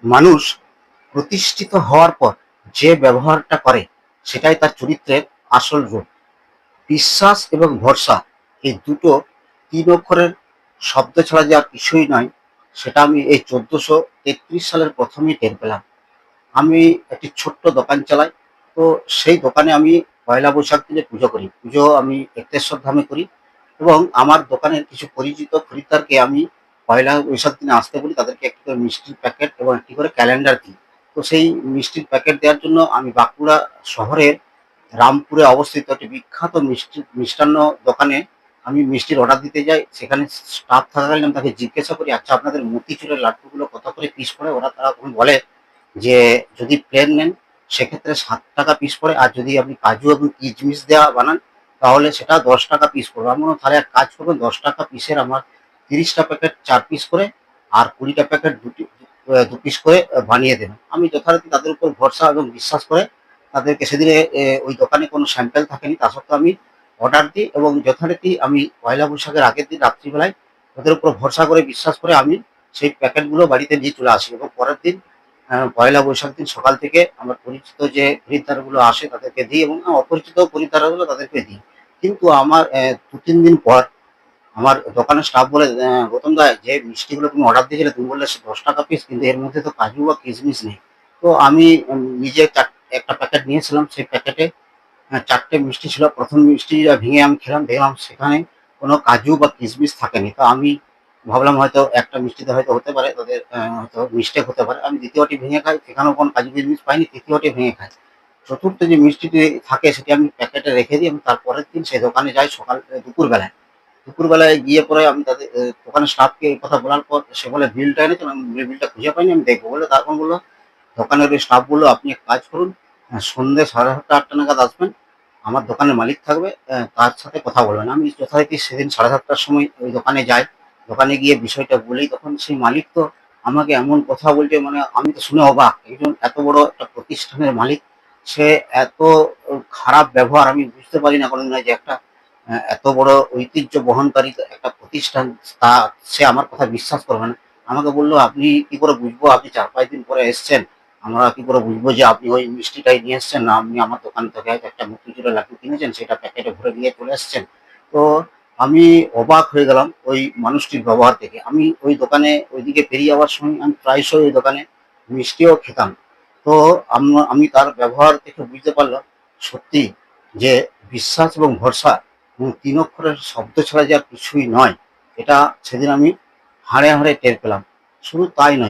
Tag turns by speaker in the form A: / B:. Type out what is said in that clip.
A: মানুষ প্রতিষ্ঠিত হওয়ার পর যে ব্যবহারটা করে সেটাই তার চরিত্রের আসল রূপ। বিশ্বাস এবং ভরসা এই দুটো তিন অক্ষরের শব্দ ছাড়া যে আর কিছুই নয়, সেটা আমি এই 1433 সালের প্রথমেই টের পেলাম। আমি একটি ছোট্ট দোকান চালাই। তো সেই দোকানে আমি পয়লা বৈশাখ দিনে পুজো করি। পুজো আমি এক্তেশ্বর ধামে করি এবং আমার দোকানের কিছু পরিচিত খরিদ্দারকে আমি পয়লা বৈশাখ দিনে আসতে বলি। তাদেরকে একটি করে মিষ্টির প্যাকেট এবং একটি করে ক্যালেন্ডার দিই। তো সেই মিষ্টির প্যাকেট দেওয়ার জন্য আমি বাঁকুড়া শহরের রামপুরে অবস্থিত একটি বিখ্যাত মিষ্টান্ন দোকানে আমি মিষ্টির অর্ডার দিতে যাই। সেখানে স্টাফ থাকাকালীন আমি তাকে জিজ্ঞাসা করি, "আচ্ছা, আপনাদের মতিচুরের লাড্ডুগুলো কত করে পিস পড়ে?" তারা তখন বলে যে, যদি প্লেন নেন সেক্ষেত্রে 7 টাকা পিস পড়ে, আর যদি আপনি কাজু এবং কিশমিশ দেওয়া বানান তাহলে সেটা 10 টাকা পিস পড়বে। আমি বললাম, তাহলে এক কাজ করবেন, 10 টাকা পিসের আমার 30টা প্যাকেট 4 পিস করে আর 20টা প্যাকেট দু পিস করে বানিয়ে দেবেন। আমি যথারীতি তাদের উপর ভরসা এবং বিশ্বাস করে তাদেরকে সেদিনে ওই দোকানে কোনো স্যাম্পেল থাকেনি, তা সত্ত্বেও আমি অর্ডার দিই এবং যথারীতি আমি পয়লা বৈশাখের আগের দিন রাত্রিবেলায় ওদের উপর ভরসা করে বিশ্বাস করে আমি সেই প্যাকেটগুলো বাড়িতে নিয়ে চলে আসি এবং পরের দিন পয়লা বৈশাখ দিন সকাল থেকে আমার পরিচিত যে খরিদ্দারগুলো আসে তাদেরকে দিই এবং অপরিচিত খরিদ্দারগুলো তাদেরকে দিই। কিন্তু আমার ২-৩ দিন পর আমার দোকানের স্টাফ বলে, "গৌতম দা, যে মিষ্টিগুলো তুমি অর্ডার দিয়েছিলে তুমি বললে 10 টাকা পিস, কিন্তু এর মধ্যে তো কাজু বা কিশমিশ নেই।" তো আমি নিজে একটা প্যাকেট নিয়েছিলাম। সেই প্যাকেটে ৪টে মিষ্টি ছিল। ১ম মিষ্টিটা ভেঙে আমি খেলাম, দেখলাম সেখানে কোনো কাজু বা কিশমিশ থাকেনি। তো আমি ভাবলাম হয়তো একটা মিষ্টিতে হয়তো হতে পারে তাদের হয়তো মিস্টেক হতে পারে। আমি ২য় টি ভেঙে খাই, সেখানেও কোনো কাজু কিশমিশ পাইনি। ৩য় টি ভেঙে খাই। ৪র্থ যে মিষ্টিটি থাকে সেটি আমি প্যাকেটে রেখে দিই এবং তার পরের দিন সেই দোকানে যাই দুপুরবেলায়। দুপুরবেলায় গিয়ে পরে আমি তাদের দোকানের স্টাফকে এই কথা বলার পর সে বলে, "বিলটা এনেছেন?" আমি বিলটা খুঁজে পাইনি, আমি দেখবো বলে তখন বললো, দোকানের ওই স্টাফ বললো, "আপনি এক কাজ করুন, সন্ধ্যে 7:30-8টা নাগাদ আসবেন। আমার দোকানের মালিক থাকবে, তার সাথে কথা বলবেন।" আমি যথারীতি সেদিন 7:30টার সময় ওই দোকানে যাই। দোকানে গিয়ে বিষয়টা বলি, তখন সেই মালিক তো আমাকে এমন কথা বলছে, মানে আমি তো শুনে অবাক। একজন এত বড় একটা প্রতিষ্ঠানের মালিক, সে এত খারাপ ব্যবহার আমি বুঝতে পারি না কোনোদিন যে একটা এত বড় ঐতিহ্য বহনকারী একটা প্রতিষ্ঠান, তা সে আমার কথা বিশ্বাস করবে না। আমাকে বলল, "আপনি কি করে বুঝবো আপনি ৪-৫ দিন পরে এসছেন? আমরা কি করে বুঝবো যে আপনি ওই মিষ্টিটাই নিয়ে এসছেন, না আপনি আমার দোকান থেকে হয়তো একটা মতিচুরের লাড্ডু কিনেছেন, সেটা প্যাকেটে ভরে নিয়ে চলে এসছেন?" তো আমি অবাক হয়ে গেলাম ওই মানুষটির ব্যবহার থেকে। আমি ওই দোকানে ওইদিকে পেরিয়ে যাওয়ার সময় আমি প্রায়শই ওই দোকানে মিষ্টিও খেতাম। তো আমি তার ব্যবহার দেখে বুঝতে পারলাম সত্যি যে বিশ্বাস এবং ভরসা ৩ অক্ষরের শব্দ ছাড়া যে আর কিছুই নয়, এটা সেদিন আমি হাড়ে হাড়ে টের পেলাম। শুধু তাই নয়।